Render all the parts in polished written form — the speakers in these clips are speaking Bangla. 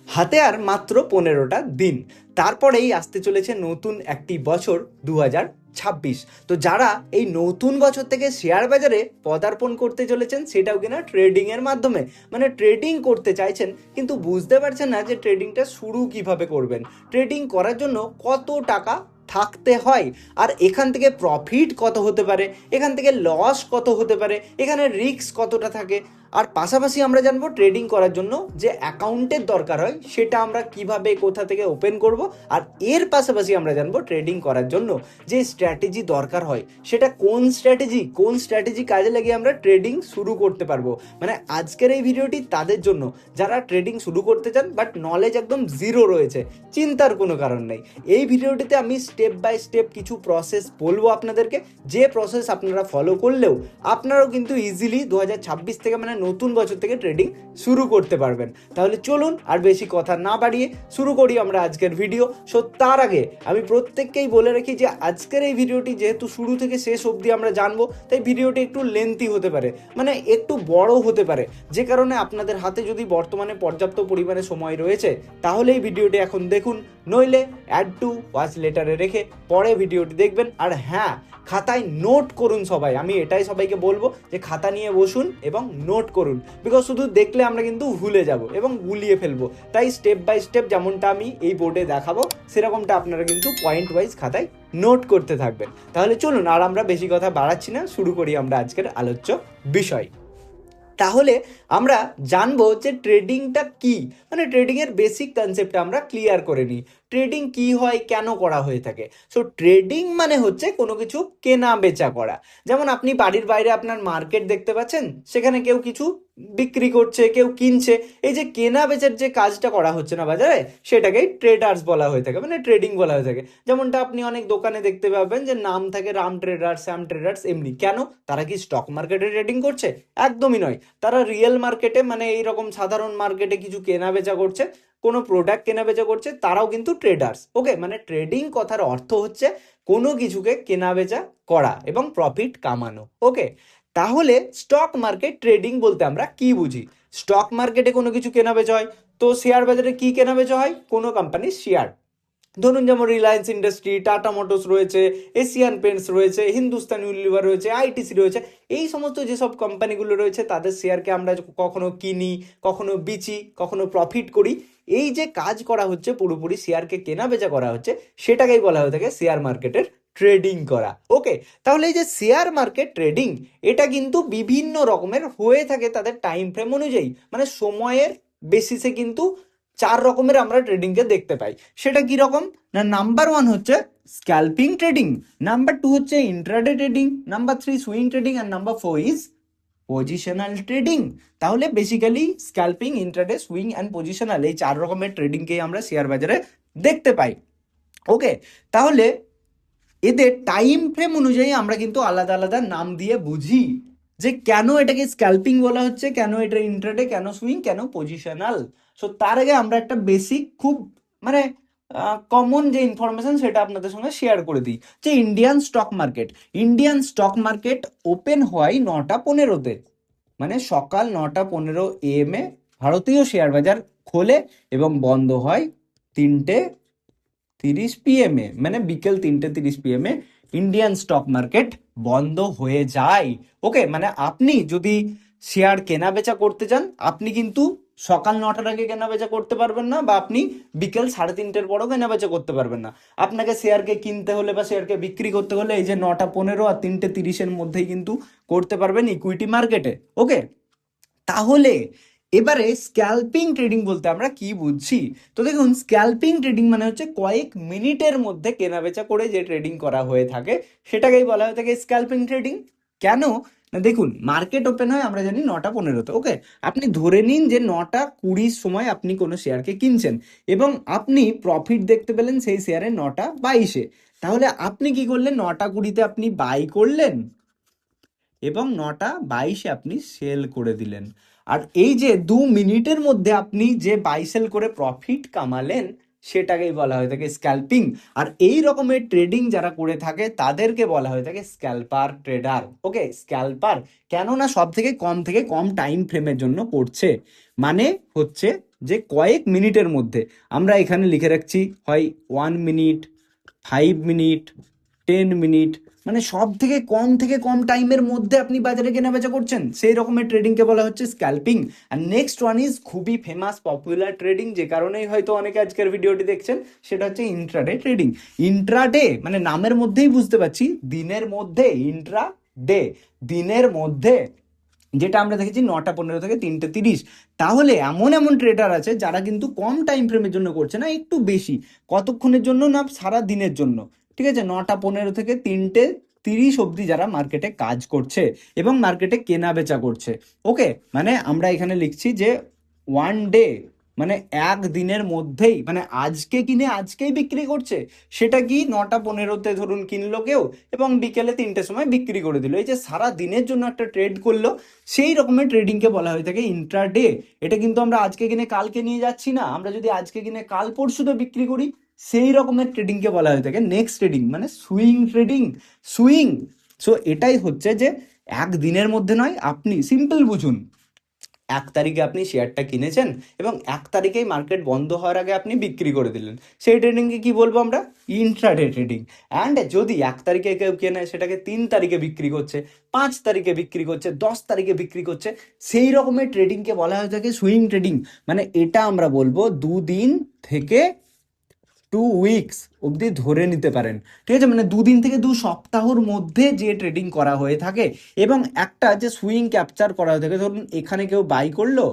হাতে আর মাত্র 15টা দিন, তারপরেই আসতে চলেছে নতুন একটি বছর 2026। তো যারা এই নতুন বছর থেকে শেয়ার বাজারে পদার্পণ করতে চলেছেন, সেটাও কিনা ট্রেডিংয়ের মাধ্যমে, মানে ট্রেডিং করতে চাইছেন কিন্তু বুঝতে পারছেন না যে ট্রেডিংটা শুরু কিভাবে করবেন, ট্রেডিং করার জন্য কত টাকা থাকতে হয়, আর এখান থেকে প্রফিট কত হতে পারে, এখান থেকে লস কত হতে পারে, এখানে রিস্ক কতটা থাকে, আর পাশাপাশি আমরা জানবো ট্রেডিং করার জন্য যে অ্যাকাউন্টের দরকার হয় সেটা আমরা কিভাবে কোথা থেকে ওপেন করব, আর এর পাশাপাশি আমরা জানবো ট্রেডিং করার জন্য যে স্ট্র্যাটেজি দরকার হয় সেটা কোন স্ট্র্যাটেজি কাজে লাগিয়ে আমরা ট্রেডিং শুরু করতে পারবো। মানে আজকের এই ভিডিওটি তাদের জন্য যারা ট্রেডিং শুরু করতে চান বাট নলেজ একদম জিরো রয়েছে, চিন্তার কোনো কারণ নেই। এই ভিডিওটিতে আমি স্টেপ বাই স্টেপ কিছু প্রসেস বলবো আপনাদেরকে, যে প্রসেস আপনারা ফলো করলেও আপনারাও কিন্তু ইজিলি 2026 থেকে, মানে নতুন বছর থেকে ট্রেডিং শুরু করতে পারবেন। তাহলে চলুন আর বেশি কথা না বাড়িয়ে শুরু করি আমরা আজকের ভিডিও। সো তার আগে আমি প্রত্যেককেই বলে রাখি যে আজকের এই ভিডিওটি যেহেতু শুরু থেকে শেষ অবধি আমরা জানবো, তাই ভিডিওটি একটু লেন্থি হতে পারে, মানে একটু বড় হতে পারে, যে কারণে আপনাদের হাতে যদি বর্তমানে পর্যাপ্ত পরিমাণে সময় রয়েছে তাহলে এই ভিডিওটি এখন দেখুন, নইলে অ্যাড টু ওয়াচ লেটারে রেখে পরে ভিডিওটি দেখবেন। আর হ্যাঁ, খাতায় নোট করুন সবাই, আমি এটাই সবাইকে বলবো যে খাতা নিয়ে বসুন এবং নোট করুন, বিকজ শুধু দেখলে আমরা কিন্তু ভুলে যাব এবং গুলিয়ে ফেলবো। তাই স্টেপ বাই স্টেপ যেমনটা আমি এই বোর্ডে দেখাবো সেরকমটা আপনারা কিন্তু পয়েন্ট ওয়াইজ খাতায় নোট করতে থাকবেন। তাহলে চলুন আর আমরা বেশি কথা বাড়াচ্ছি না, শুরু করি আমরা আজকের আলোচ্য বিষয়। তাহলে আমরা জানবো যে ট্রেডিংটা কি, মানে ট্রেডিংয়ের বেসিক কনসেপ্টটা আমরা ক্লিয়ার করে নিই। ট্রেডিং কি হয়, কেন করা হয়ে থাকে। সো ট্রেডিং মানে হচ্ছে কোনো কিছু কেনা বেচা করা। যেমন আপনি বাড়ির বাইরে আপনার মার্কেট দেখতে পাচ্ছেন, সেখানে কেউ কিছু বিক্রি করছে, কেউ কিনছে, এই যে কেনা বেচার যে কাজটা করা হচ্ছে না বাজারে, সেটাকেই ট্রেডার্স বলা হয়ে থাকে, মানে ট্রেডিং বলা হয়ে থাকে। যেমনটা আপনি অনেক দোকানে দেখতে পাবেন যে নাম থাকে রাম ট্রেডার্স, শ্যাম ট্রেডার্স, এমনি। কেন? তারা কি স্টক মার্কেটে ট্রেডিং করছে? একদমই নয়। তারা রিয়েল মার্কেটে, মানে এইরকম সাধারণ মার্কেটে কিছু কেনা বেচা করছে, কোনো প্রোডাক্ট কেনা বেচা করছে, তারাও কিন্তু ট্রেডার্স। ওকে, মানে ট্রেডিং কথার অর্থ হচ্ছে কোনো কিছুকে কেনা বেচা করা এবং প্রফিট কামানো। ওকে, তাহলে স্টক মার্কেট ট্রেডিং বলতে আমরা কি বুঝি? স্টক মার্কেটে কোনো কিছু কেনা বেচা হয়, তো শেয়ার বাজারে কি কেনা বেচা হয়? কোনো কোম্পানির শেয়ার। ধরুন যেমন রিলায়েন্স ইন্ডাস্ট্রি, টাটা মোটরস রয়েছে, এশিয়ান পেন্টস রয়েছে, হিন্দুস্তান ইউনিলিভার রয়েছে, আইটিসি রয়েছে, এই সমস্ত যেসব কোম্পানিগুলো রয়েছে তাদের শেয়ারকে আমরা কখনো কিনি, কখনো বিচি, কখনো প্রফিট করি। এই যে কাজ করা হচ্ছে, পুরোপুরি শেয়ারকে কেনা বেচা করা হচ্ছে, সেটাকেই বলা হয়ে থাকে শেয়ার মার্কেটের ট্রেডিং করা। ওকে, তাহলে এই যে শেয়ার মার্কেট ট্রেডিং, এটা কিন্তু বিভিন্ন রকমের হয়ে থাকে তাদের টাইম ফ্রেম অনুযায়ী, মানে সময়ের বেসিসে কিন্তু 4 রকমের আমরা ট্রেডিংকে দেখতে পাই। সেটা কি রকম না, নাম্বার 1 হচ্ছে স্ক্যাল্পিং ট্রেডিং, নাম্বার 2 হচ্ছে intraday trading, number 3 swing trading, আর নাম্বার 4 ইজ পজিশনাল ট্রেডিং। তাহলে basically scalping, intraday, swing and positional, এই 4 রকমের ট্রেডিংকেই আমরা শেয়ার বাজারে দেখতে পাই। ওকে, তাহলে এদের টাইম ফ্রেম অনুযায়ী আমরা কিন্তু আলাদা আলাদা নাম দিয়ে বুঝি যে কেন এটাকে স্ক্যাল্পিং বলা হচ্ছে, কেন এটা ইন্ট্রাডে, কেন সুইং, কেন পজিশনাল। সো তার আগে আমরা একটা বেসিক, খুব মানে কমন যে ইনফরমেশন সেটা আপনাদের সঙ্গে শেয়ার করে দিই, যে ইন্ডিয়ান স্টক মার্কেট ওপেন হয় 9টা 15-তে, মানে সকাল 9টা 15 AM এ ভারতীয় শেয়ার বাজার খোলে এবং বন্ধ হয় 3টে 30 PM এ, মানে বিকেল 3টে 30 PM এ ইন্ডিয়ান স্টক মার্কেট বন্ধ হয়ে যায়। ওকে, মানে আপনি যদি শেয়ার কেনা বেচা করতে চান, আপনি কিন্তু সকাল 9টার আগে কেনা বেচা করতে পারবেন না, বা আপনি বিকেল 3:30-এর পরও কেনা বেচা করতে পারবেন না। আপনাকে শেয়ারকে কিনতে হলে বা শেয়ারকে বিক্রি করতে হলে এই যে 9টা 15 আর 3টে 30-এর মধ্যেই কিন্তু করতে পারবেন ইকুইটি মার্কেটে। ওকে, তাহলে এবারে স্ক্যাল্পিং ট্রেডিং বলতে আমরা কি বুঝছি? তো দেখুন, স্ক্যাল্পিং ট্রেডিং মানে হচ্ছে কয়েক মিনিটের মধ্যে কেনাবেচা করে যে ট্রেডিং করা হয়ে থাকে সেটাকেই বলা হয়ে থাকে স্ক্যাল্পিং ট্রেডিং। কেন না, দেখুন মার্কেট ওপেন হয় আমরা জানি 9টা 15-তে। ওকে, আপনি ধরে নিন যে 9টা 20-র সময় আপনি কোনো শেয়ারকে কিনছেন এবং আপনি প্রফিট দেখতে পেলেন সেই শেয়ারে 9টা 22-এ। তাহলে আপনি কি করলেন? 9টা 20-তে আপনি বাই করলেন এবং 9টা 22-এ আপনি সেল করে দিলেন। আর এই যে 2 মিনিটের মধ্যে আপনি যে বাই সেল করে প্রফিট কামালেন, সেটাকেই বলা হয়ে থাকে স্ক্যাল্পিং। আর এই রকমের ট্রেডিং যারা করে থাকে তাদেরকে বলা হয়ে থাকে স্ক্যাল্পার ট্রেডার। ওকে, স্ক্যাল্পার কেননা সব থেকে কম টাইম ফ্রেমের জন্য করছে, মানে হচ্ছে যে কয়েক মিনিটের মধ্যে, আমরা এখানে লিখে রাখছি হয় 1 মিনিট, 5 মিনিট, 10 মিনিট, মানে সব থেকে কম টাইমের মধ্যে আপনি বাজারে কেনাবেচা করছেন, সেই রকমের ট্রেডিংকে বলা হচ্ছে স্ক্যাল্পিং। আর নেক্সট ওয়ান ইজ খুবই ফেমাস পপুলার ট্রেডিং, যে কারণেই হয়তো অনেকে আজকের ভিডিওটি দেখছেন, সেটা হচ্ছে ইন্ট্রাডে ট্রেডিং। ইন্ট্রাডে মানে নামের মধ্যেই বুঝতে পারছি, দিনের মধ্যে, ইন্ট্রাডে দিনের মধ্যে, যেটা আমরা দেখেছি 9টা 15 থেকে 3টে 30। তাহলে এমন এমন ট্রেডার আছে যারা কিন্তু কম টাইম ফ্রেমের জন্য করছে না, একটু বেশি, কতক্ষণের জন্য না, সারা দিনের জন্য, ঠিক আছে, 9টা 15 থেকে 3টে 30 অবধি যারা মার্কেটে কাজ করছে এবং মার্কেটে কেনা বেচা করছে। ওকে, মানে আমরা এখানে লিখছি যে ওয়ান ডে মানে একদিনের মধ্যেই, মানে আজকে কিনে আজকেই বিক্রি করছে। সেটা কি 9টা 15-তে ধরুন কিনলো কেউ এবং বিকেলে 3টের সময় বিক্রি করে দিল, এই যে সারা দিনের জন্য একটা ট্রেড করলো, সেই রকমের ট্রেডিংকে বলা হয়ে থাকে ইন্ট্রাডে। এটা কিন্তু আমরা আজকে কিনে কালকে নিয়ে যাচ্ছি না, আমরা যদি আজকে কিনে কাল পরশুতে বিক্রি করি, সেই রকমের ট্রেডিংকে বলা হয়ে থাকে নেক্সট ট্রেডিং, মানে সুইং ট্রেডিং, সুইং। সো এটাই হচ্ছে যে একদিনের মধ্যে নয়, আপনি সিম্পল বুঝুন, 1 তারিখে আপনি শেয়ারটা কিনেছেন এবং 1 তারিখেই মার্কেট বন্ধ হওয়ার আগে আপনি বিক্রি করে দিলেন, সেই ট্রেডিংকে কি বলবো আমরা? Intraday trading. অ্যান্ড যদি 1 তারিখে কেউ কেনে, সেটাকে 3 তারিখে বিক্রি করছে, 5 তারিখে বিক্রি করছে, 10 তারিখে বিক্রি করছে, সেই রকমের ট্রেডিংকে বলা হয়ে থাকে সুইং ট্রেডিং। মানে এটা আমরা বলবো 2 দিন থেকে 2 উইকস অবধি ধরে নিতে পারেন, ঠিক আছে, মানে 2 দিন থেকে 2 সপ্তাহর মধ্যে যে ট্রেডিং করা হয়ে থাকে এবং একটা যে সুইং ক্যাপচার করা হয়ে থাকে, ধরুন এখানে কেউ বাই করলো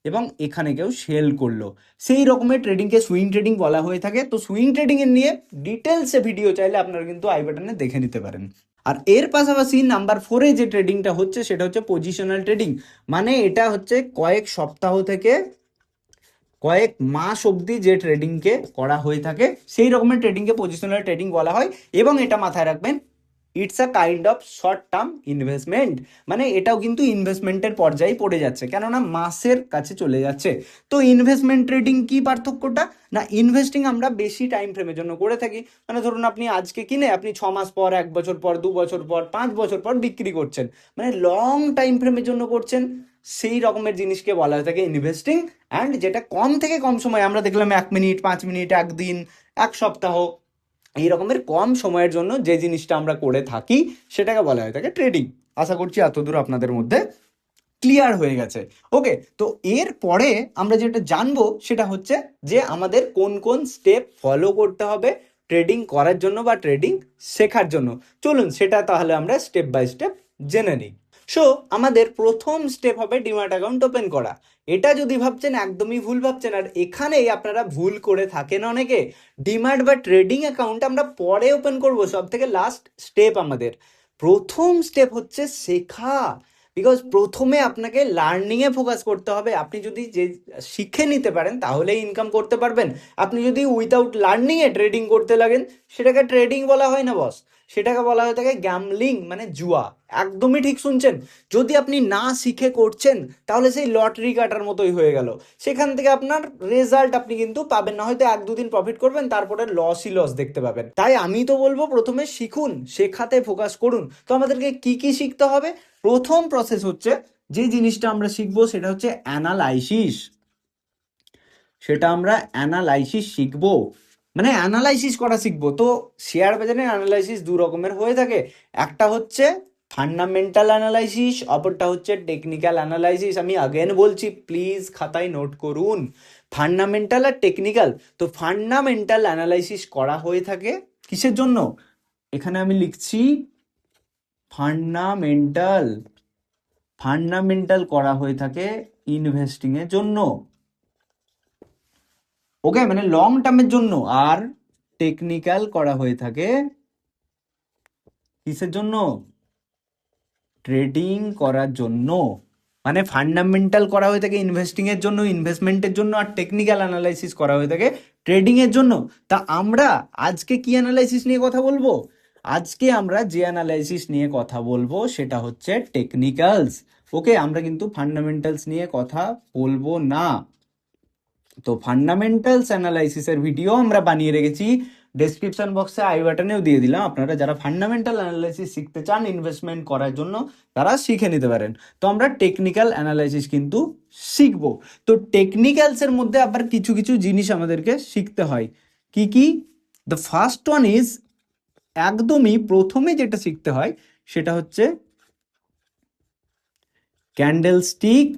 এবং এখানে কেউ সেল করলো, সেই রকমের ট্রেডিংকে সুইং ট্রেডিং বলা হয়ে থাকে। তো সুইং ট্রেডিং এর নিয়ে ডিটেলসে ভিডিও চাইলে আপনারা কিন্তু আই বাটনে দেখে নিতে পারেন। আর এর পাশাপাশি নাম্বার 4-এ যে ট্রেডিংটা হচ্ছে সেটা হচ্ছে পজিশনাল ট্রেডিং। মানে এটা হচ্ছে কয়েক সপ্তাহ থেকে কয়েক মাস অবধি যে ট্রেডিংকে করা হয়ে থাকে, সেই রকমের ট্রেডিংকে পজিশনাল ট্রেডিং বলা হয়। এবং এটা মাথায় রাখবেন, it's a kind of short term investment, মানে এটাও কিন্তু ইনভেস্টমেন্টের পর্যায়ে পড়ে যাচ্ছে, কেননা মাসের কাছে চলে যাচ্ছে। তো ইনভেস্টমেন্ট ট্রেডিং কি পার্থক্যটা? না, ইনভেস্টিং আমরা বেশি টাইম ফ্রেমের জন্য করে থাকি, মানে ধরুন আপনি আজকে কিনে আপনি 6 মাস পর, 1 বছর পর, 2 বছর পর, 5 বছর পর বিক্রি করছেন, মানে লং টাইম ফ্রেমের জন্য করছেন, সেই রকমের জিনিসকে বলা হয়ে থাকে ইনভেস্টিং। অ্যান্ড যেটা কম থেকে কম সময়, আমরা দেখলাম 1 মিনিট, 5 মিনিট, একদিন, 1 সপ্তাহ, এই রকমের কম সময়ের জন্য যে জিনিসটা আমরা করে থাকি, সেটাকে বলা হয়ে থাকে ট্রেডিং। আশা করছি এতদূর আপনাদের মধ্যে ক্লিয়ার হয়ে গেছে। ওকে, তো এর পরে আমরা যেটা জানবো সেটা হচ্ছে যে আমাদের কোন কোন স্টেপ ফলো করতে হবে ট্রেডিং করার জন্য বা ট্রেডিং শেখার জন্য। চলুন সেটা তাহলে আমরা স্টেপ বাই স্টেপ জেনে নিই। সো আমাদের প্রথম স্টেপ হবে ডিম্যাট অ্যাকাউন্ট ওপেন করা। এটা যদি ভাবছেন, একদমই ভুল ভাবছেন, আর এখানেই আপনারা ভুল করে থাকেন অনেকে। ডিম্যাট বা ট্রেডিং অ্যাকাউন্ট আমরা পরে ওপেন করব, সব থেকে লাস্ট স্টেপ আমাদের। প্রথম স্টেপ হচ্ছে শেখা, বিকজ প্রথমে আপনাকে লার্নিংয়ে ফোকাস করতে হবে। আপনি যদি যে শিখে নিতে পারেন তাহলেই ইনকাম করতে পারবেন। আপনি যদি উইদাউট লার্নিংয়ে ট্রেডিং করতে লাগেন, সেটাকে ট্রেডিং বলা হয় না বস, সেটাকে বলা হয়ে থাকে গ্যামলিং, মানে জুয়া। একদমই ঠিক শুনছেন। যদি আপনি না শিখে করছেন, তাহলে সেই লটারি কাটার মতোই হয়ে গেল, সেখান থেকে আপনার রেজাল্ট আপনি কিন্তু পাবেন না, হয়তো 1-2 দিন প্রফিট করবেন, তারপরে লসই লস দেখতে পাবেন। তাই আমি তো বলবো প্রথমে শিখুন, শেখাতে ফোকাস করুন। তো আমাদেরকে কি কি শিখতে হবে? প্রথম প্রসেস হচ্ছে, যে জিনিসটা আমরা শিখবো সেটা হচ্ছে অ্যানালাইসিস। সেটা আমরা অ্যানালাইসিস শিখবো, মানে অ্যানালাইসিস করা শিখবো। তো শেয়ার বাজারে অ্যানালাইসিস 2 রকমের হয়ে থাকে, একটা হচ্ছে ফান্ডামেন্টাল অ্যানালাইসিস, অপরটা হচ্ছে টেকনিক্যাল অ্যানালাইসিস। আমি আগেন বলছি, প্লিজ খাতায় নোট করুন, ফান্ডামেন্টাল আর টেকনিক্যাল। তো ফান্ডামেন্টাল অ্যানালাইসিস করা হয়ে থাকে কিসের জন্য? এখানে আমি লিখছি ফান্ডামেন্টাল, ফান্ডামেন্টাল করা হয়ে থাকে ইনভেস্টিং এর জন্য, ওকে, মানে লং টার্মের জন্য। আর টেকনিক্যাল করা হয়ে থাকে কিসের জন্য? ট্রেডিং করার জন্য। মানে ফান্ডামেন্টাল করা হয়ে থাকে ইনভেস্টিং এর জন্য, ইনভেস্টমেন্টের জন্য, আর টেকনিক্যাল অ্যানালাইসিস করা হয়ে থাকে ট্রেডিং এর জন্য। তা আমরা আজকে কি অ্যানালাইসিস নিয়ে কথা বলবো? আজকে আমরা যে অ্যানালাইসিস নিয়ে কথা বলবো সেটা হচ্ছে টেকনিক্যালস। ওকে, আমরা কিন্তু ফান্ডামেন্টালস নিয়ে কথা বলবো না। তো ফান্ডামেন্টালস অ্যানালাইসিসের ভিডিও আমরা বানিয়ে রেখেছি ডেসক্রিপশন বক্সে আই বাটনেও দিয়ে দিলাম, আপনারা যারা ফান্ডামেন্টাল অ্যানালাইসিস শিখতে চান ইনভেস্টমেন্ট করার জন্য তারা শিখে নিতে পারেন। তো আমরা টেকনিক্যাল অ্যানালাইসিস কিন্তু শিখবো। তো টেকনিক্যালসের মধ্যে আবার কিছু কিছু জিনিস আমাদেরকে শিখতে হয়। কি কি? দ্য ফার্স্ট ওয়ান ইজ, একদমই প্রথমে যেটা শিখতে হয় সেটা হচ্ছে ক্যান্ডেলস্টিক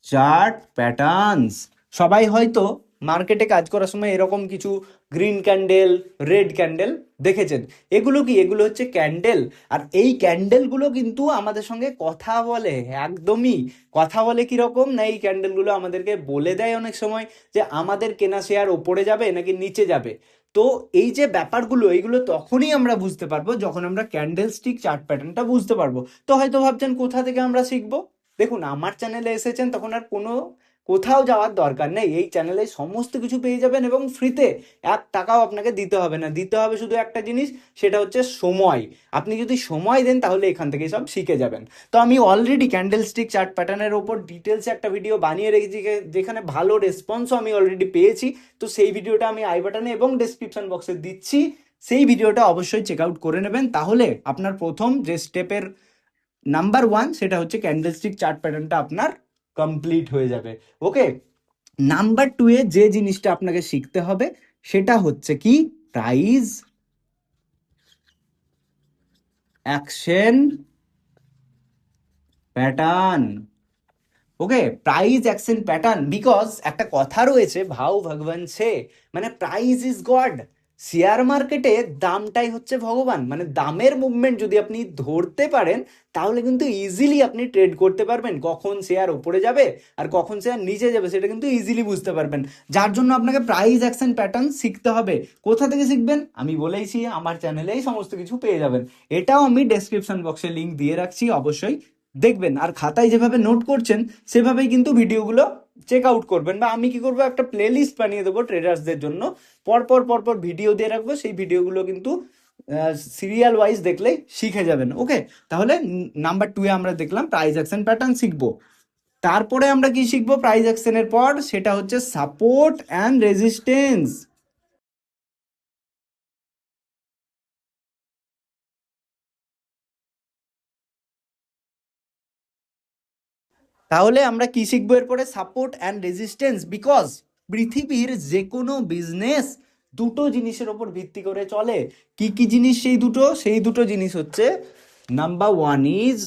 চার্ট প্যাটার্নস। সবাই হয়তো মার্কেটে কাজ করার সময় এরকম কিছু গ্রিন ক্যান্ডেল, রেড ক্যান্ডেল দেখেছেন। এগুলো কি? এগুলো হচ্ছে ক্যান্ডেল। আর এই ক্যান্ডেলগুলো কিন্তু আমাদের সঙ্গে কথা বলে, একদমই কথা বলে। কীরকম না, এই ক্যান্ডেলগুলো আমাদেরকে বলে দেয় অনেক সময় যে আমাদের কেনা শেয়ার ওপরে যাবে নাকি নিচে যাবে। তো এই যে ব্যাপারগুলো, এইগুলো তখনই আমরা বুঝতে পারবো যখন আমরা ক্যান্ডেল স্টিক চার্ট প্যাটার্নটা বুঝতে পারবো। তো হয়তো ভাবছেন কোথা থেকে আমরা শিখবো? দেখুন, আমার চ্যানেলে এসেছেন তখন আর কোথাও যাওয়ার দরকার নেই। এই চ্যানেলে সমস্ত কিছু পেয়ে যাবেন এবং ফ্রিতে। 1 টাকাও আপনাকে দিতে হবে না, দিতে হবে শুধু একটা জিনিস, সেটা হচ্ছে সময়। আপনি যদি সময় দেন তাহলে এখান থেকে সব শিখে যাবেন। তো আমি অলরেডি ক্যান্ডেলস্টিক চার্ট প্যাটার্নের ওপর ডিটেলসে একটা ভিডিও বানিয়ে রেখেছি, যেখানে ভালো রেসপন্সও আমি অলরেডি পেয়েছি। তো সেই ভিডিওটা আমি আই বাটনে এবং ডেসক্রিপশন বক্সে দিচ্ছি, সেই ভিডিওটা অবশ্যই চেক আউট করে নেবেন। তাহলে আপনার প্রথম যে স্টেপের নাম্বার 1 সেটা হচ্ছে ক্যান্ডেলস্টিক চার্ট প্যাটার্নটা আপনার কমপ্লিট হয়ে যাবে। ওকে, নাম্বার 2 এ যে জিনিসটা আপনাকে শিখতে হবে সেটা হচ্ছে কি? Price action pattern. Okay, price action pattern. Because একটা কথা রয়েছে, ভাও ভগবান সে, মানে প্রাইস ইজ গড। শেয়ার মার্কেটে দামটাই হচ্ছে ভগবান। মানে দামের মুভমেন্ট যদি আপনি ধরতে পারেন তাহলে কিন্তু ইজিলি আপনি ট্রেড করতে পারবেন। কখন শেয়ার উপরে যাবে আর কখন শেয়ার নিচে যাবে সেটা কিন্তু ইজিলি বুঝতে পারবেন। যার জন্য আপনাকে প্রাইস অ্যাকশন প্যাটার্ন শিখতে হবে। কোথা থেকে শিখবেন? আমি বলেইছি, আমার চ্যানেলেই সমস্ত কিছু পেয়ে যাবেন। এটাও আমি ডেসক্রিপশন বক্সে লিঙ্ক দিয়ে রাখছি, অবশ্যই দেখবেন। আর খাতায় যেভাবে নোট করছেন সেভাবেই কিন্তু ভিডিওগুলো চেক আউট করবেন। বা আমি কি করবো, একটা প্লে লিস্ট বানিয়ে দেবো ট্রেডার্সদের জন্য, পরপর পরপর ভিডিও দিয়ে রাখবো। সেই ভিডিওগুলো কিন্তু সিরিয়াল ওয়াইজ দেখলেই শিখে যাবেন। ওকে, তাহলে নাম্বার 2 এ আমরা দেখলাম প্রাইস অ্যাকশন প্যাটার্ন শিখবো। তারপরে আমরা কি শিখবো প্রাইস অ্যাকশনের পর? সেটা হচ্ছে সাপোর্ট অ্যান্ড রেজিস্ট্যান্স। তাহলে আমরা কি শিখবো এরপরে? Support and resistance. বিকজ পৃথিবীর যে কোনো বিজনেস দুটো জিনিসের ওপর ভিত্তি করে চলে। কি কি জিনিস সেই দুটো? সেই দুটো জিনিস হচ্ছে, number 1 is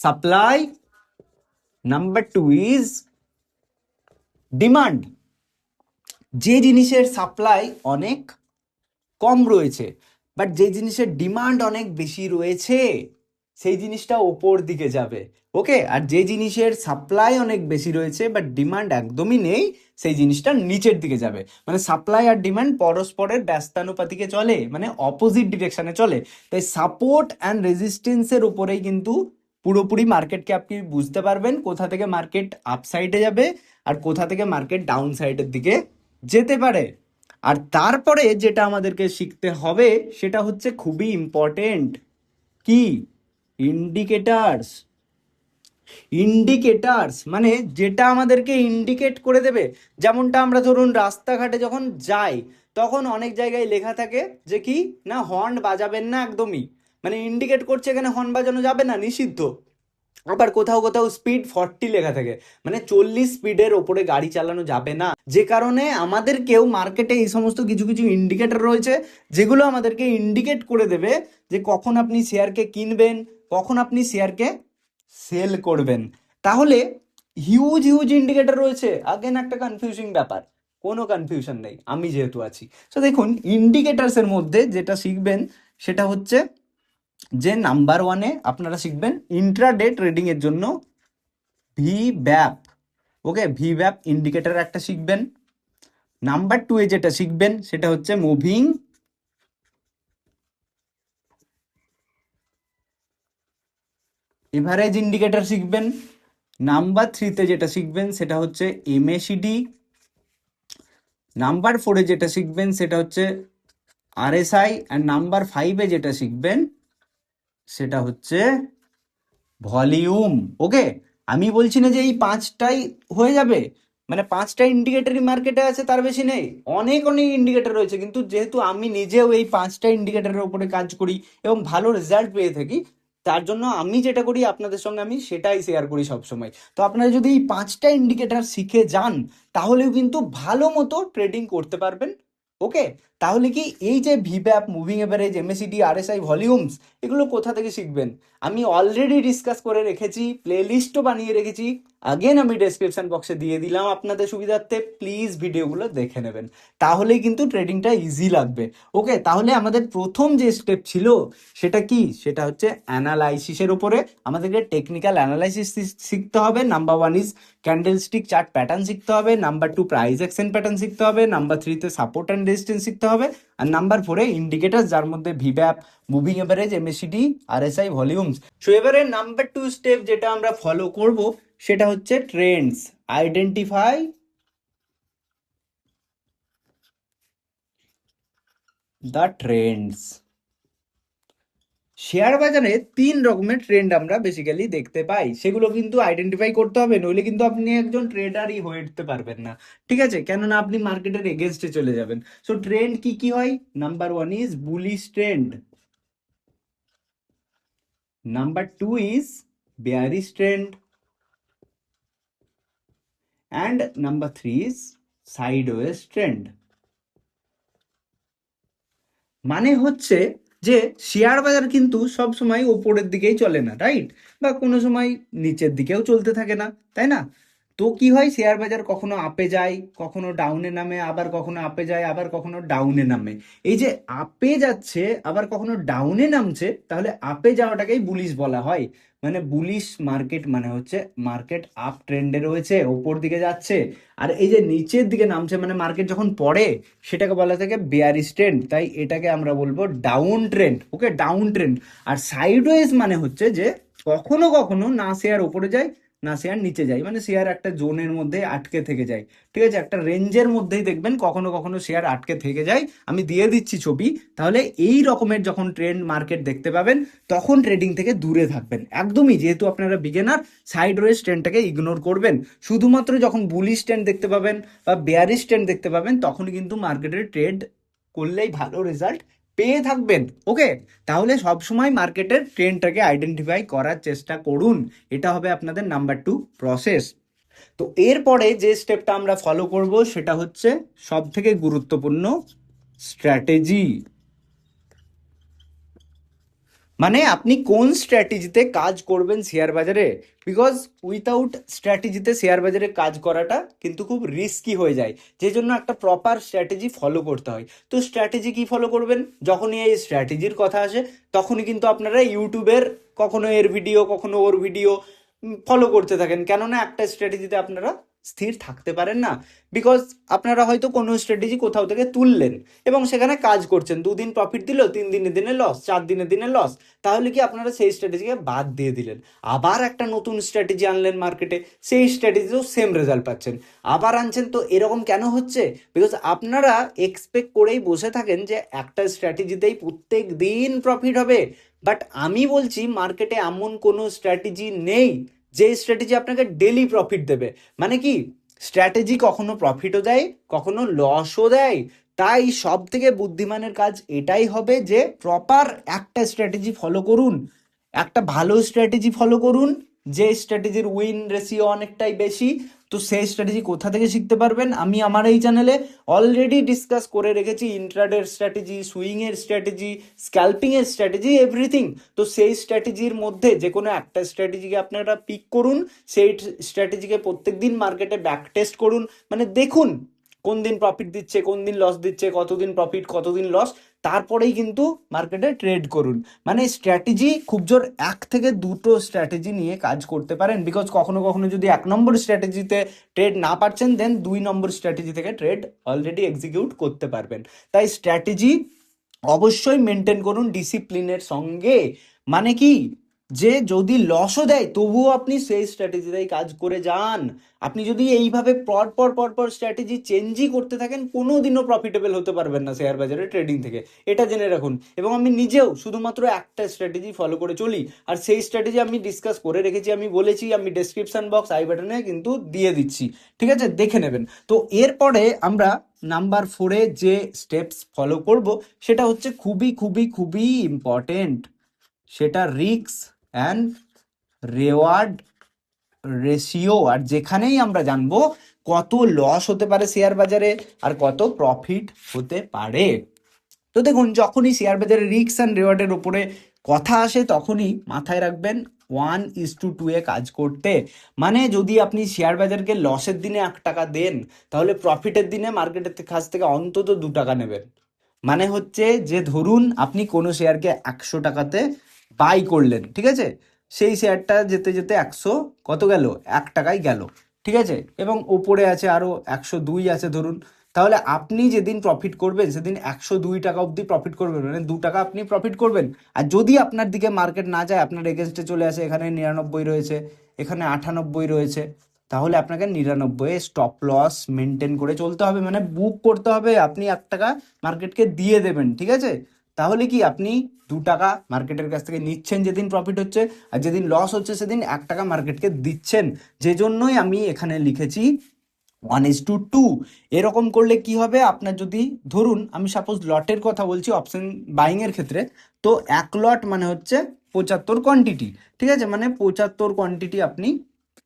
supply, number 2 is demand. যে জিনিসের সাপ্লাই অনেক কম রয়েছে বাট যে জিনিসের ডিমান্ড অনেক বেশি রয়েছে সেই জিনিসটা ওপর দিকে যাবে। ওকে, আর যে জিনিসের সাপ্লাই অনেক বেশি রয়েছে বাট ডিমান্ড একদমই নেই সেই জিনিসটা নিচের দিকে যাবে। মানে সাপ্লাই আর ডিমান্ড পরস্পরের ব্যস্তানুপাতিকে চলে, মানে অপোজিট ডিরেকশনে চলে। তাই সাপোর্ট অ্যান্ড রেজিস্ট্যান্সের উপরেই কিন্তু পুরোপুরি মার্কেটকে আপনি বুঝতে পারবেন, কোথা থেকে মার্কেট আপসাইডে যাবে আর কোথা থেকে মার্কেট ডাউন সাইডের দিকে যেতে পারে। আর তারপরে যেটা আমাদেরকে শিখতে হবে সেটা হচ্ছে খুবই ইম্পর্টেন্ট, কি? ইন্ডিকেটার্স। ইন্ডিকেটার্স মানে যেটা আমাদেরকে ইন্ডিকেট করে দেবে। যেমনটা আমরা ধরুন রাস্তাঘাটে যখন যাই তখন অনেক জায়গায় লেখা থাকে যে কি না, হর্ন বাজাবেন না একদমই, মানে ইন্ডিকেট করছে এখানে হর্ন বাজানো যাবে না, নিষিদ্ধ। আবার কোথাও কোথাও স্পিড 40 লেখা থাকে, মানে 40 স্পিডের ওপরে গাড়ি চালানো যাবে না। যে কারণে আমাদেরকেও মার্কেটে এই সমস্ত কিছু কিছু ইন্ডিকেটর রয়েছে যেগুলো আমাদেরকে ইন্ডিকেট করে দেবে যে কখন আপনি শেয়ারকে কিনবেন, কখন আপনি শেয়ারকে সেল করবেন। তাহলে হিউজ হিউজ ইন্ডিকেটর রয়েছে। আগেন একটা কনফিউজিং ব্যাপার, কোনো কনফিউশন নেই, আমি যেহেতু আছি। তো দেখুন, ইন্ডিকেটার্সের মধ্যে যেটা শিখবেন সেটা হচ্ছে যে নাম্বার 1 এ আপনারা শিখবেন ইন্ট্রাডে ট্রেডিং এর জন্য ভিব্যাপ। ওকে, ভিব্যাপ ইন্ডিকেটর একটা শিখবেন। নাম্বার 2 এ যেটা শিখবেন সেটা হচ্ছে মুভিং এভারেজ ইন্ডিকেটর শিখবেন। নাম্বার 3 তে যেটা শিখবেন সেটা হচ্ছে এমএসিডি। নাম্বার 4 এ যেটা শিখবেন সেটা হচ্ছে আরএসআই। আর নাম্বার 5 এ যেটা শিখবেন সেটা হচ্ছে ভলিউম। ওকে, আমি বলছি না যে এই পাঁচটাই হয়ে যাবে, মানে পাঁচটা ইন্ডিকেটরই মার্কেটে আছে তার বেশি নেই, অনেক অনেক ইন্ডিকেটর রয়েছে, কিন্তু যেহেতু আমি নিজেও এই পাঁচটা ইন্ডিকেটরের উপরে কাজ করি এবং ভালো রেজাল্ট পেয়ে থাকি, তার জন্য আমি যেটা করি আপনাদের সঙ্গে আমি সেটাই শেয়ার করি সবসময়। তো আপনারা যদি এই পাঁচটা ইন্ডিকেটর শিখে যান তাহলেও কিন্তু ভালো মতো ট্রেডিং করতে পারবেন। ওকে, তাহলে কি এই যে ভিব্যাপ, moving average, MACD, RSI, volumes, এগুলো কোথা থেকে শিখবেন? আমি অলরেডি ডিসকাস করে রেখেছি, প্লেলিস্টও বানিয়ে রেখেছি, আগেন আমি ডেসক্রিপশন বক্সে দিয়ে দিলাম আপনাদের সুবিধার্থে, প্লিজ ভিডিওগুলো দেখে নেবেন, তাহলেই কিন্তু ট্রেডিংটা ইজি লাগবে। ওকে, তাহলে আমাদের প্রথম যে স্টেপ ছিল সেটা কি? সেটা হচ্ছে অ্যানালাইসিসের উপরে আমাদেরকে টেকনিক্যাল অ্যানালাইসিস শিখতে হবে। Number one is candlestick chart pattern শিখতে হবে, number two price action pattern শিখতে হবে, নাম্বার থ্রিতে সাপোর্ট অ্যান্ড রেজিস্ট্যান্স শিখতে হবে, আর নাম্বার ফোরে ইন্ডিকেটর, যার মধ্যে ভিব্যাপ, moving average, MACD, RSI, volumes. So এবারে নাম্বার টু স্টেপ যেটা আমরা ফলো করব সেটা হচ্ছে trends. Identify the trends. Share বাজারে তিন রকমের ট্রেন্ড আমরা বেসিক্যালি দেখতে পাই, সেগুলো কিন্তু আইডেন্টিফাই করতে হবে, নইলে কিন্তু আপনি একজন ট্রেডারই হয়ে উঠতে পারবেন না। ঠিক আছে, কেননা আপনি মার্কেটের এগেনস্টে চলে যাবেন। সো ট্রেন্ড কি কি হয়? Number one is bullish trend, number two is bearish trend, and number three is sideways trend. মানে হচ্ছে যে শেয়ার বাজার কিন্তু সব সময় ওপরের দিকেই চলে না, রাইট? বা কোনো সময় নিচের দিকেও চলতে থাকে না, তাই না? তো কি হয়, শেয়ার বাজার কখনো আপে যায়, কখনো ডাউনে নামে, আবার কখনো আপে যায়, আবার কখনো ডাউনে নামে। এই যে আপে যাচ্ছে আবার কখনো ডাউনে নামছে, তাহলে আপে যাওয়াটাকেই বুলিশ বলা হয়। মানে বুলিশ মার্কেট মানে হচ্ছে মার্কেট আপ ট্রেন্ডে রয়েছে, ওপর দিকে যাচ্ছে। আর এই যে নিচের দিকে নামছে মানে মার্কেট যখন পড়ে, সেটাকে বলা থাকে বেয়ারিশ ট্রেন্ড, তাই এটাকে আমরা বলবো ডাউন ট্রেন্ড। ওকে, ডাউন ট্রেন্ড। আর সাইডওয়েজ মানে হচ্ছে যে কখনো কখনো না শেয়ার উপরে যায় না শেয়ার নিচে যায়, মানে শেয়ার একটা জোনের মধ্যে আটকে থেকে যায়। ঠিক আছে, একটা রেঞ্জের মধ্যেই দেখবেন কখনো কখনো শেয়ার আটকে থেকে যায়। আমি দিয়ে দিচ্ছি ছবি, তাহলে এই রকমের যখন ট্রেন্ড মার্কেট দেখতে পাবেন তখন ট্রেডিং থেকে দূরে থাকবেন একদমই, যেহেতু আপনারা বিগিনার। সাইডওয়েজ ট্রেন্ডটাকে ইগনোর করবেন, শুধুমাত্র যখন বুলিশ ট্রেন্ড দেখতে পাবেন বা বেয়ারিশ ট্রেন্ড দেখতে পাবেন তখনই কিন্তু মার্কেটের ট্রেড করলেই ভালো রেজাল্ট পেয়ে থাকবেন। ওকে, তাহলে সবসময় মার্কেটের ট্রেন্ডটাকে আইডেন্টিফাই করার চেষ্টা করুন, এটা হবে আপনাদের নাম্বার টু প্রসেস। তো এরপরে যে স্টেপটা আমরা ফলো করব সেটা হচ্ছে সব থেকে গুরুত্বপূর্ণ, স্ট্র্যাটেজি। মানে আপনি কোন স্ট্র্যাটেজিতে কাজ করবেন শেয়ার বাজারে, বিকজ উইথাউট স্ট্র্যাটেজিতে শেয়ার বাজারে কাজ করাটা কিন্তু খুব রিস্কি হয়ে যায়, যে জন্য একটা প্রপার স্ট্র্যাটেজি ফলো করতে হয়। তো স্ট্র্যাটেজি কি ফলো করবেন? যখনই এই স্ট্র্যাটেজির কথা আসে তখনই কিন্তু আপনারা ইউটিউবের কখনো এর ভিডিও কখনো ওর ভিডিও ফলো করতে থাকেন, কেননা একটা স্ট্র্যাটেজিতে আপনারা স্থির থাকতে পারেন না। বিকজ আপনারা হয়তো কোনো স্ট্র্যাটেজি কোথাও থেকে তুললেন এবং সেখানে কাজ করছেন, 2 দিন প্রফিট দিল, 3 দিনে লস, 4 দিনে লস, তাহলে কি আপনারা সেই স্ট্র্যাটেজিকে বাদ দিয়ে দিলেন, আবার একটা নতুন স্ট্র্যাটেজি আনলেন মার্কেটে, সেই স্ট্র্যাটেজিতেও সেম রেজাল্ট পাচ্ছেন, আবার আনছেন। তো এরকম কেন হচ্ছে? বিকজ আপনারা এক্সপেক্ট করেই বসে থাকেন যে একটা স্ট্র্যাটেজিতেই প্রত্যেক দিন প্রফিট হবে। বাট আমি বলছি মার্কেটে এমন কোনো স্ট্র্যাটেজি নেই যে স্ট্র্যাটেজি আপনাকে ডেলি প্রফিট দেবে। মানে কি, স্ট্র্যাটেজি কখনো প্রফিটও দেয় কখনো লসও দেয়। তাই সব থেকে বুদ্ধিমানের কাজ এটাই হবে যে প্রপার একটা স্ট্র্যাটেজি ফলো করুন, একটা ভালো স্ট্র্যাটেজি ফলো করুন, যে স্ট্র্যাটেজির উইন রেশিও অনেকটাই বেশি। তো সেই স্ট্র্যাটেজি কোথা থেকে শিখতে পারবেন? আমি আমার এই চ্যানেলে অলরেডি ডিসকাস করে রেখেছি ইন্ট্রাডের স্ট্র্যাটেজি, সুইংয়ের স্ট্র্যাটেজি, স্ক্যাল্পিংয়ের স্ট্র্যাটেজি, এভরিথিং। তো সেই স্ট্র্যাটেজির মধ্যে যে কোনো একটা স্ট্র্যাটেজিকে আপনারা পিক করুন, সেই স্ট্র্যাটেজিকে প্রত্যেকদিন মার্কেটে ব্যাক টেস্ট করুন, মানে দেখুন কোন দিন প্রফিট দিচ্ছে কোন দিন লস দিচ্ছে, কতদিন প্রফিট কতদিন লস, তারপরেই কিন্তু মার্কেটে ট্রেড করুন। মানে স্ট্র্যাটেজি খুব জোর 1 থেকে 2টো স্ট্র্যাটেজি নিয়ে কাজ করতে পারেন, বিকজ কখনো কখনো যদি 1 নম্বর স্ট্র্যাটেজিতে ট্রেড না পারছেন দেন 2 নম্বর স্ট্র্যাটেজি থেকে ট্রেড অলরেডি এক্সিকিউট করতে পারবেন। তাই স্ট্র্যাটেজি অবশ্যই মেনটেন করুন ডিসিপ্লিনের সঙ্গে। মানে কি, যে যদি লসও দেয় তবুও আপনি সেই স্ট্র্যাটেজিতেই কাজ করে যান। আপনি যদি এইভাবে পর পর স্ট্র্যাটেজি চেঞ্জই করতে থাকেন, কোনো দিনও প্রফিটেবল হতে পারবেন না শেয়ার বাজারে ট্রেডিং থেকে, এটা জেনে রাখুন। এবং আমি নিজেও শুধুমাত্র একটা স্ট্র্যাটেজি ফলো করে চলি, আর সেই স্ট্র্যাটেজি আমি ডিসকাস করে রেখেছি, আমি বলেছি, আমি ডেসক্রিপশন বক্স আই বাটনে কিন্তু দিয়ে দিচ্ছি, ঠিক আছে, দেখে নেবেন। তো এরপরে আমরা নাম্বার 4-এ যে স্টেপস ফলো করব সেটা হচ্ছে খুবই খুবই খুবই ইম্পর্টেন্ট, সেটা রিস্ক অ্যান্ড রেওয়ার্ড রেশিও। আর যেখানেই আমরা জানবো কত লস হতে পারে শেয়ার বাজারে আর কত প্রফিট হতে পারে। তো দেখুন, যখনই শেয়ার বাজারে রিস্ক অ্যান্ড রিওয়ার্ডের উপরে কথা আসে তখনই মাথায় রাখবেন 1:2 এ কাজ করতে। মানে যদি আপনি শেয়ার বাজারকে লসের দিনে 1 টাকা দেন, তাহলে প্রফিটের দিনে মার্কেটের কাছ থেকে অন্তত 2 টাকা নেবেন। মানে হচ্ছে যে ধরুন আপনি কোনো শেয়ারকে 100 টাকাতে বাই করলেন, ঠিক আছে, সেই শেয়ারটা যেতে যেতে 100 কত গেল, 1 টাকায় গেল, ঠিক আছে, এবং ওপরে আছে আরো 102 আছে ধরুন। তাহলে আপনি যেদিন প্রফিট করবেন সেদিন 102 টাকা অবধি প্রফিট করবেন, মানে 2 টাকা আপনি প্রফিট করবেন। আর যদি আপনার দিকে মার্কেট না যায়, আপনার এগেনস্টে চলে আসে, এখানে 99 রয়েছে, এখানে 98 রয়েছে, তাহলে আপনাকে 99 স্টপ লস মেনটেন করে চলতে হবে, মানে বুক করতে হবে, আপনি 1 টাকা মার্কেটকে দিয়ে দেবেন, ঠিক আছে। তাহলে কি আপনি 2 টাকা মার্কেটের কাছ থেকে নিচ্ছেন যেদিন প্রফিট হচ্ছে, আর যেদিন লস হচ্ছে সেদিন 1 টাকা মার্কেটকে দিচ্ছেন। যে জন্যই আমি এখানে লিখেছি 1:2। এরকম করলে কি হবে, আপনার যদি ধরুন আমি সাপোজ লটের কথা বলছি অপশন বাইং এর ক্ষেত্রে, তো 1 লট মানে হচ্ছে 75 কোয়ান্টিটি, ঠিক আছে, মানে 75 কোয়ান্টিটি আপনি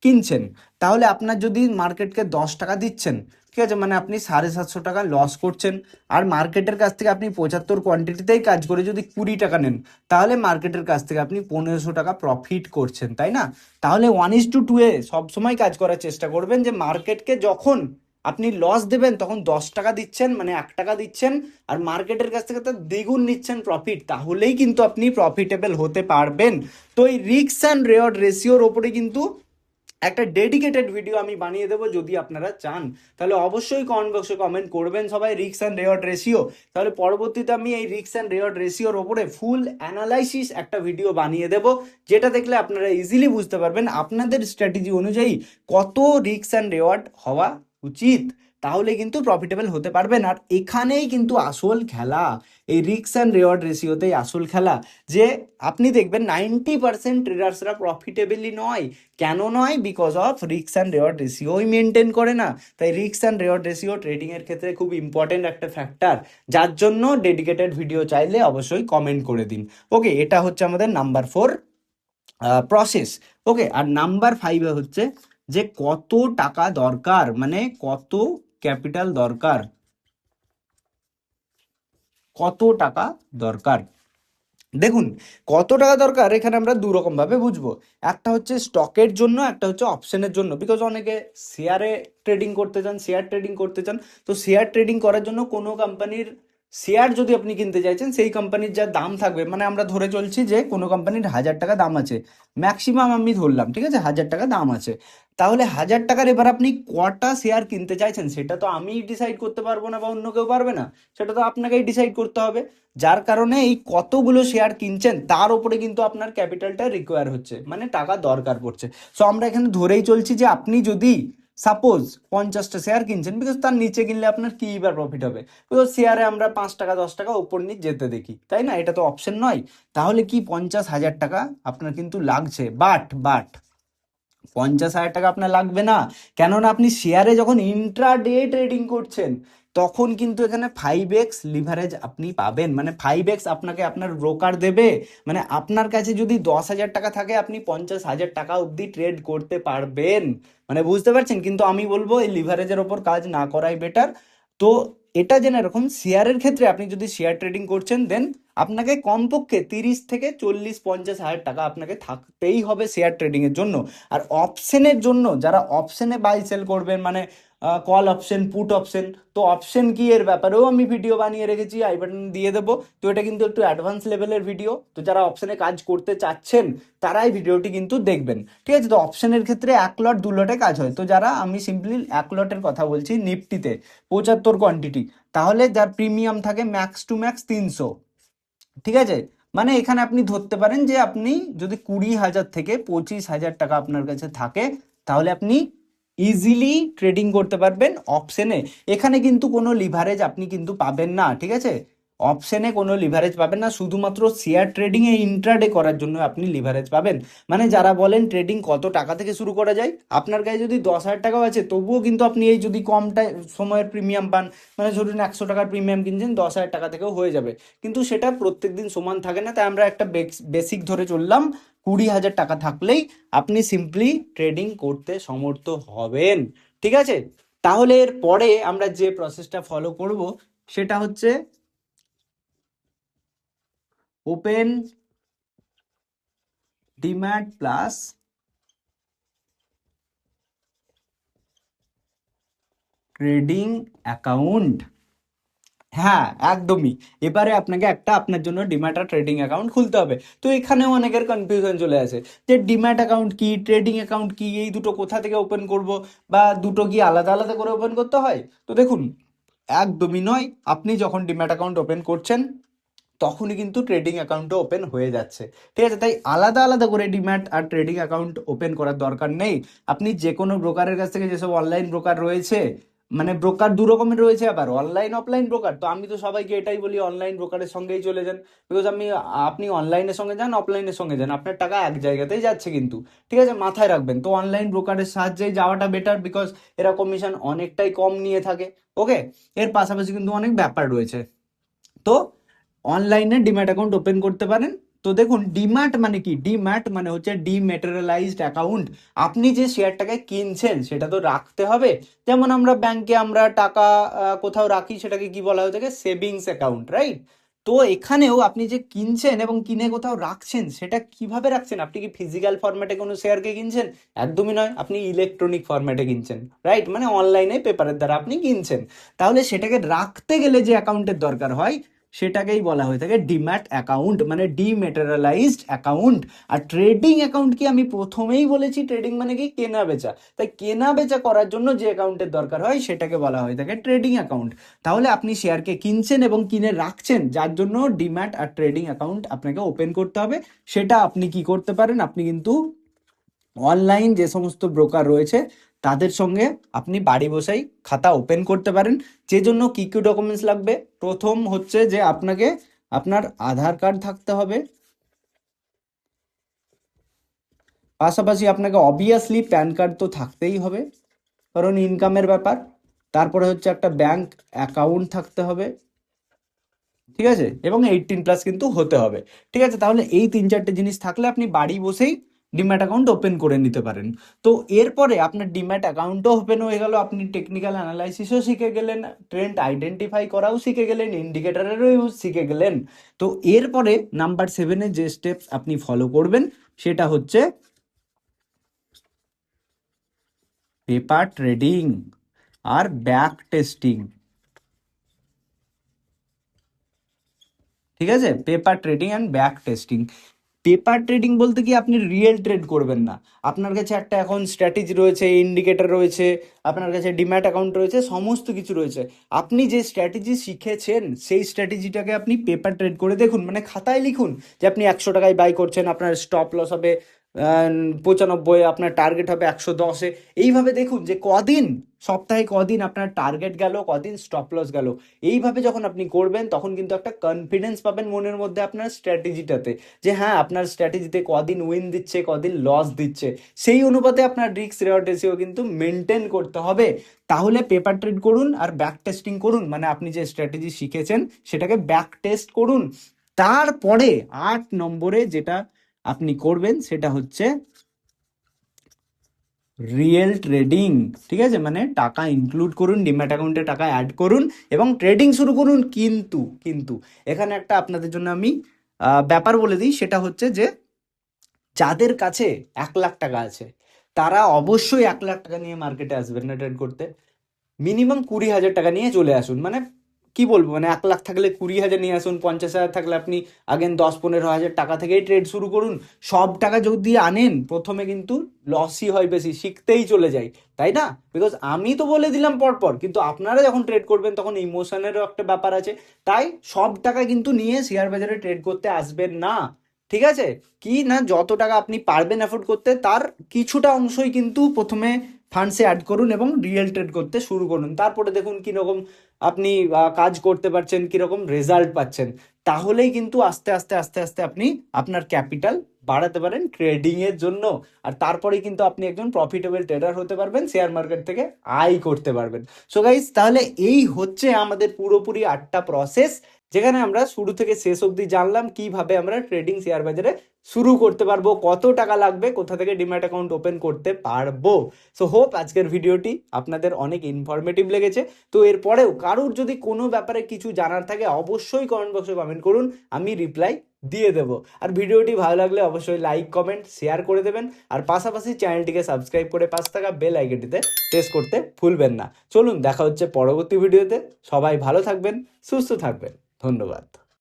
কিনছেন। তাহলে আপনার যদি মার্কেটকে 10 টাকা দিচ্ছেন, ঠিক আছে, মানে আপনি 750 টাকা লস করছেন। আর মার্কেটের কাছ থেকে আপনি 75 কোয়ান্টিটিতেই কাজ করে যদি 20 টাকা নেন, তাহলে মার্কেটের কাছ থেকে আপনি 1500 টাকা প্রফিট করছেন, তাই না? তাহলে 1:2 এ সবসময় কাজ করার চেষ্টা করবেন যে মার্কেটকে যখন আপনি লস দেবেন তখন 10 টাকা দিচ্ছেন, মানে 1 টাকা দিচ্ছেন, আর মার্কেটের কাছ থেকে তো দ্বিগুণ নিচ্ছেন প্রফিট, তাহলেই কিন্তু আপনি প্রফিটেবল হতে পারবেন। তো এই রিস্ক অ্যান্ড রেওয়ার্ড রেশিওর ওপরে কিন্তু একটা ডেডিকেটেড ভিডিও আমি বানিয়ে দেবো, যদি আপনারা চান তাহলে অবশ্যই কমেন্ট বক্সে কমেন্ট করবেন সবাই রিস্ক অ্যান্ড রেওয়ার্ড রেশিও। তাহলে পরবর্তীতে আমি এই রিস্ক অ্যান্ড রেওয়ার্ড রেশিওর ওপরে ফুল অ্যানালাইসিস একটা ভিডিও বানিয়ে দেবো, যেটা দেখলে আপনারা ইজিলি বুঝতে পারবেন আপনাদের স্ট্র্যাটেজি অনুযায়ী কত রিস্ক অ্যান্ড রেওয়ার্ড হওয়া উচিত, তাহলে কিন্তু প্রফিটেবল হতে পারবেন। আর এখানেই কিন্তু আসল খেলা, এই রিস্ক অ্যান্ড রেওয়ার্ড রেশিওতেই আসল খেলা। যে আপনি দেখবেন 90% ট্রেডার্সরা প্রফিটেবলই নয়। কেন নয়? Because of risk and reward রেশিওই মেনটেন করে না। তাই রিস্ক অ্যান্ড রেওয়ার্ড রেশিও ট্রেডিংয়ের ক্ষেত্রে খুব ইম্পর্টেন্ট একটা ফ্যাক্টর, যার জন্য ডেডিকেটেড ভিডিও চাইলে অবশ্যই কমেন্ট করে দিন। ওকে, এটা হচ্ছে আমাদের নাম্বার 4 প্রসেস। ওকে, আর নাম্বার 5-এ হচ্ছে যে কত টাকা দরকার, মানে কত ক্যাপিটাল দরকার, কত টাকা দরকার। দেখুন, কত টাকা দরকার এখানে আমরা 2 রকম ভাবে বুঝবো। একটা হচ্ছে স্টকের জন্য, একটা হচ্ছে অপশনের জন্য। বিকজ অনেকে শেয়ারে ট্রেডিং করতে চান, শেয়ার ট্রেডিং করতে চান। তো শেয়ার ট্রেডিং করার জন্য কোনো কোম্পানির শেয়ার যদি আপনি কিনতে চাইছেন, সেই কোম্পানির যা দাম থাকবে, মানে আমরা ধরে চলছি যে কোনো কোম্পানির 1000 টাকা দাম আছে, ম্যাক্সিমাম আমি ধরলাম, ঠিক আছে, 1000 টাকা দাম আছে। তাহলে 1000 টাকার এবার আপনি কটা শেয়ার কিনতে চাইছেন সেটা তো আমি ডিসাইড করতে পারবো না, বা অন্য কেউ পারবে না, সেটা তো আপনাকেই ডিসাইড করতে হবে। যার কারণে এই কতগুলো শেয়ার কিনছেন তার উপরে কিন্তু আপনার ক্যাপিটালটা রিকোয়ার হচ্ছে, মানে টাকা দরকার পড়ছে। সো আমরা এখানে ধরেই চলছি যে আপনি যদি সাপোজ 50টা শেয়ার কিনছেন, বিকজ তার নিচে কিনলে আপনার কি বা প্রফিট হবে, বিকজ শেয়ারে আমরা 5 টাকা 10 টাকা ওপর নিচ যেতে দেখি, তাই না? এটা তো অপশন নয়। তাহলে কি 50,000 টাকা আপনার কিন্তু লাগছে, বাট 50,000 টাকা আপনার লাগবে না। কেননা আপনি শেয়ারে যখন ইন্ট্রাডে ট্রেডিং করছেন, তখন কিন্তু এখানে 5x লিভারেজ আপনি পাবেন, মানে 5x আপনাকে আপনার ব্রোকার দেবে। মানে আপনার কাছে যদি 10,000 টাকা থাকে, আপনি 50,000 টাকা অবধি ট্রেড করতে পারবেন। মানে বুঝতে পারছেন? কিন্তু আমি বলবো এই লিভারেজের ওপর কাজ না করাই বেটার। তো এটা জেনে এরকম শেয়ারের ক্ষেত্রে আপনি যদি শেয়ার ট্রেডিং করছেন, দেন আপনাকে কমপক্ষে 30 থেকে 40-50 হাজার টাকা আপনাকে থাকতেই হবে শেয়ার ট্রেডিং এর জন্য। আর অপশনের জন্য, যারা অপশনে বাই সেল করবেন, মানে কল অপশন, পুট অপশন, তো অপশন কি এর ব্যাপারেও আমি ভিডিও বানিয়ে রেখেছি, আই বাটন দিয়ে দেবো। তো এটা কিন্তু একটু অ্যাডভান্স লেভেলের ভিডিও, তো যারা অপশনে কাজ করতে চাচ্ছেন তারাই ভিডিওটি কিন্তু দেখবেন, ঠিক আছে। তো অপশনের ক্ষেত্রে 1 লট 2 লটে কাজ হয়। তো যারা, আমি সিম্পলি 1 লটের কথা বলছি, নিফটিতে 75 কোয়ান্টিটি, তাহলে যার প্রিমিয়াম থাকে ম্যাক্স টু ম্যাক্স 300, ঠিক আছে, মানে এখানে আপনি ধরতে পারেন যে আপনি যদি 20,000 থেকে 25,000 টাকা আপনার কাছে থাকে, তাহলে আপনি ইজিলি ট্রেডিং করতে পারবেন অপশনে। এখানে কিন্তু কোনো লিভারেজ আপনি কিন্তু পাবেন না, ঠিক আছে? অপশনে কোনো লিভারেজ পাবেন না, শুধুমাত্র শেয়ার ট্রেডিং এ ইন্ট্রাডে করার জন্য আপনি লিভারেজ পাবেন। মানে যারা বলেন ট্রেডিং কত টাকা থেকে শুরু করা যায়, আপনার কাছে যদি 10,000 টাকাও আছে তবুও কিন্তু আপনি এই যদি কমটা সময়ের প্রিমিয়াম পান, মানে ধরুন 100 টাকার প্রিমিয়াম কিনছেন, 10,000 টাকা থেকেও হয়ে যাবে। কিন্তু সেটা প্রত্যেকদিন সমান থাকে না, তাই আমরা একটা বেসিক ধরে চললাম, 20,000 টাকা থাকলেই আপনি সিম্পলি ট্রেডিং করতে সমর্থ হবেন, ঠিক আছে? তাহলে এর পরে আমরা যে প্রসেসটা ফলো করব সেটা হচ্ছে open demat plus trading account. হ্যাঁ, একদমই। এবারে আপনাকে একটা আপনার জন্য ডিম্যাট আর ট্রেডিং অ্যাকাউন্ট খুলতে হবে। তো এখানেও অনেকের কনফিউশন চলে আসে যে ডিম্যাট অ্যাকাউন্ট কি, ট্রেডিং অ্যাকাউন্ট কি, এই দুটো কোথা থেকে ওপেন করব, বা দুটো কি আলাদা আলাদা করে ওপেন করতে হয়? তো দেখুন, একদমই নয়। আপনি যখন ডিম্যাট অ্যাকাউন্ট ওপেন করছেন তখনই কিন্তু ট্রেডিং অ্যাকাউন্টও ওপেন হয়ে যাচ্ছে, ঠিক আছে? তাই আলাদা আলাদা করে ডিম্যাট আর ট্রেডিং অ্যাকাউন্ট ওপেন করার দরকার নেই। আপনি যে কোনো ব্রোকারের কাছ থেকে, যেসব অনলাইন ব্রোকার রয়েছে, মানে ব্রোকার দু রকমের রয়েছে, আবার অনলাইন অফলাইন ব্রোকার। তো আমি তো সবাইকে এটাই বলি অনলাইন ব্রোকারের সঙ্গেই চলে যান, বিকজ আপনি অনলাইনের সঙ্গে যান, অফলাইনের সঙ্গে যান, আপনার টাকা এক জায়গাতেই যাচ্ছে কিন্তু, ঠিক আছে? মাথায় রাখবেন। তো অনলাইন ব্রোকারের সাহায্যেই যাওয়াটা বেটার, বিকজ এরা কমিশন অনেকটাই কম নিয়ে থাকে। ওকে, এর পাশাপাশি কিন্তু অনেক ব্যাপার রয়েছে। তো অনলাইনে ডিম্যাট অ্যাকাউন্ট ওপেন করতে পারেন। তো দেখুন, ডিম্যাট মানে কি? ডিম্যাট মানে হচ্ছে ডিম্যাটেরিয়ালাইজড অ্যাকাউন্ট। আপনি যে শেয়ারটাকে কিনছেন সেটা তো রাখতে হবে। যেমন আমরা ব্যাংকে আমরা টাকা কোথাও রাখি, সেটাকে কি বলা হয়ে থাকে? Savings account, right? তো এখানেও আপনি যে কিনছেন এবং কিনে কোথাও রাখছেন, সেটা কিভাবে রাখছেন? আপনি কি ফিজিক্যাল ফরম্যাটে কোনো শেয়ারকে কিনছেন? একদমই নয়, আপনি ইলেকট্রনিক ফরম্যাটে কিনছেন, রাইট? মানে অনলাইনে পেপারের দ্বারা আপনি কিনছেন। তাহলে সেটাকে রাখতে গেলে যে অ্যাকাউন্টের দরকার হয় সেটাকেই বলা হয়ে থাকে ডিম্যাট অ্যাকাউন্ট, মানে ডিম্যাটেরিয়ালাইজড অ্যাকাউন্ট। আর ট্রেডিং অ্যাকাউন্ট কি আমি প্রথমেই বলেছি, ট্রেডিং মানে কি? কেনা বেচা। তাই কেনা বেচা করার জন্য যে অ্যাকাউন্টের দরকার হয় সেটাকে বলা হয়ে থাকে ট্রেডিং অ্যাকাউন্ট। তাহলে আপনি শেয়ারকে কিনছেন এবং কিনে রাখছেন, যার জন্য ডিম্যাট আর ট্রেডিং অ্যাকাউন্ট আপনাকে ওপেন করতে হবে। সেটা আপনি কি করতে পারেন? আপনি কিন্তু অনলাইন যে সমস্ত ব্রোকার রয়েছে তাদের সঙ্গে আপনি বাড়ি বসেই খাতা ওপেন করতে পারেন। যে জন্য কি কি ডকুমেন্টস লাগবে? প্রথম হচ্ছে যে আপনাকে আপনার আধার কার্ড থাকতে হবে, পাশাপাশি আপনাকে অবভিয়াসলি প্যান কার্ড তো থাকতেই হবে, কারণ ইনকামের ব্যাপার। তারপরে হচ্ছে একটা ব্যাংক অ্যাকাউন্ট থাকতে হবে, ঠিক আছে? এবং 18+ কিন্তু হতে হবে, ঠিক আছে? তাহলে এই 3-4টে জিনিস থাকলে আপনি বাড়ি বসেই ডিম্যাট অ্যাকাউন্ট ওপেন করে নিতে পারেন। তো এরপরে আপনার ডিম্যাট অ্যাকাউন্টও ওপেন হয়ে গেল, আপনি টেকনিক্যাল অ্যানালাইসিসও শিখে গেলেন, ট্রেন্ড আইডেন্টিফাই করাও শিখে গেলেন, ইন্ডিকেটরেরও ইউজ শিখে গেলেন। তো এরপরে নাম্বার 7-এ যে স্টেপস আপনি ফলো করবেন সেটা হচ্ছে পেপার ট্রেডিং আর ব্যাক টেস্টিং, ঠিক আছে? Paper trading and back testing. Paper trading বলতে কি আপনি রিয়েল ট্রেড করবেন না। আপনার কাছে একটা এখন স্ট্র্যাটেজি রয়েছে, ইন্ডিকেটর রয়েছে, আপনার কাছে ডিম্যাট অ্যাকাউন্ট রয়েছে, সমস্ত কিছু রয়েছে। আপনি যে স্ট্র্যাটেজি শিখেছেন সেই স্ট্র্যাটেজিটাকে আপনি পেপার ট্রেড করে দেখুন, মানে খাতায় লিখুন যে আপনি 100 টাকায় বাই করছেন, আপনার স্টপ লস হবে 95, আপনার টার্গেট হবে 110-এ। এইভাবে দেখুন যে কদিন, সপ্তাহে কদিন আপনার টার্গেট গেল, কদিন স্টপ লস গেল। এইভাবে যখন আপনি করবেন তখন কিন্তু একটা কনফিডেন্স পাবেন মনের মধ্যে আপনার স্ট্র্যাটেজিটাতে, যে হ্যাঁ আপনার স্ট্র্যাটেজিতে কদিন উইন দিচ্ছে, কদিন লস দিচ্ছে। সেই অনুপাতে আপনার রিস্ক রেওয়ার্ড রেশিও কিন্তু মেনটেন করতে হবে। তাহলে পেপার ট্রেড করুন আর ব্যাক টেস্টিং করুন, মানে আপনি যে স্ট্র্যাটেজি শিখেছেন সেটাকে ব্যাক টেস্ট করুন। তারপরে 8 নম্বরে যেটা আপনি করবেন সেটা হচ্ছে রিয়েল ট্রেডিং, ঠিক আছে? মানে টাকা ইনক্লুড করুন, ডিম্যাট অ্যাকাউন্টে টাকা অ্যাড করুন এবং ট্রেডিং শুরু করুন। কিন্তু কিন্তু এখানে একটা আপনাদের জন্য আমি ব্যাপার বলে দিই, সেটা হচ্ছে যে যাদের কাছে 1 লাখ টাকা আছে তারা অবশ্যই 1 লাখ টাকা নিয়ে মার্কেটে আসবেন না ট্রেড করতে। মিনিমাম 20,000 টাকা নিয়ে চলে আসুন, মানে কি বলবো, মানে 1 লাখ থাকলে 20,000 নিয়ে আসুন, 50,000 থাকলে আপনি আগেন 10-15,000 টাকা থেকেই ট্রেড শুরু করুন। সব টাকা যদি আনেন প্রথমে কিন্তু লসই হয় বেশি, শিখতেই চলে যাই, তাই না? বিকজ আমি তো বলে দিলাম পরপর, কিন্তু আপনারা যখন ট্রেড করবেন তখন ইমোশনেরও একটা ব্যাপার আছে। তাই সব টাকা কিন্তু নিয়ে শেয়ার বাজারে ট্রেড করতে আসবেন না, ঠিক আছে? কি না, যত টাকা আপনি পারবেন অ্যাফোর্ড করতে তার কিছুটা অংশই কিন্তু প্রথমে ফান্ডসে অ্যাড করুন এবং রিয়েল ট্রেড করতে শুরু করুন। তারপরে দেখুন কীরকম আপনি কাজ করতে পারছেন, কীরকম রেজাল্ট পাচ্ছেন। তাহলেই কিন্তু আস্তে আস্তে আস্তে আস্তে আপনি আপনার ক্যাপিটাল বাড়াতে পারেন ট্রেডিংয়ের জন্য। আর তারপরে কিন্তু আপনি একজন প্রফিটেবল ট্রেডার হতে পারবেন, শেয়ার মার্কেট থেকে আয় করতে পারবেন। সো গাইস, তাহলে এই হচ্ছে আমাদের পুরোপুরি 8টা প্রসেস, যেখানে আমরা শুরু থেকে শেষ অবধি জানলাম কিভাবে আমরা ট্রেডিং শেয়ার বাজারে শুরু করতে পারবো, কত টাকা লাগবে, কোথা থেকে ডিম্যাট অ্যাকাউন্ট ওপেন করতে পারবো। সো হোপ আজকের ভিডিওটি আপনাদের অনেক ইনফরমেটিভ লেগেছে। তো এরপরেও কারুর যদি কোনো ব্যাপারে কিছু জানার থাকে অবশ্যই কমেন্ট বক্সে কমেন্ট করুন, আমি রিপ্লাই দিয়ে দেবো। আর ভিডিওটি ভালো লাগলে অবশ্যই লাইক কমেন্ট শেয়ার করে দেবেন, আর পাশাপাশি চ্যানেলটিকে সাবস্ক্রাইব করে পাশে থাকা বেল আইকনটিতে প্রেস করতে ভুলবেন না। চলুন দেখা হচ্ছে পরবর্তী ভিডিওতে। সবাই ভালো থাকবেন, সুস্থ থাকবেন, ধন্যবাদ।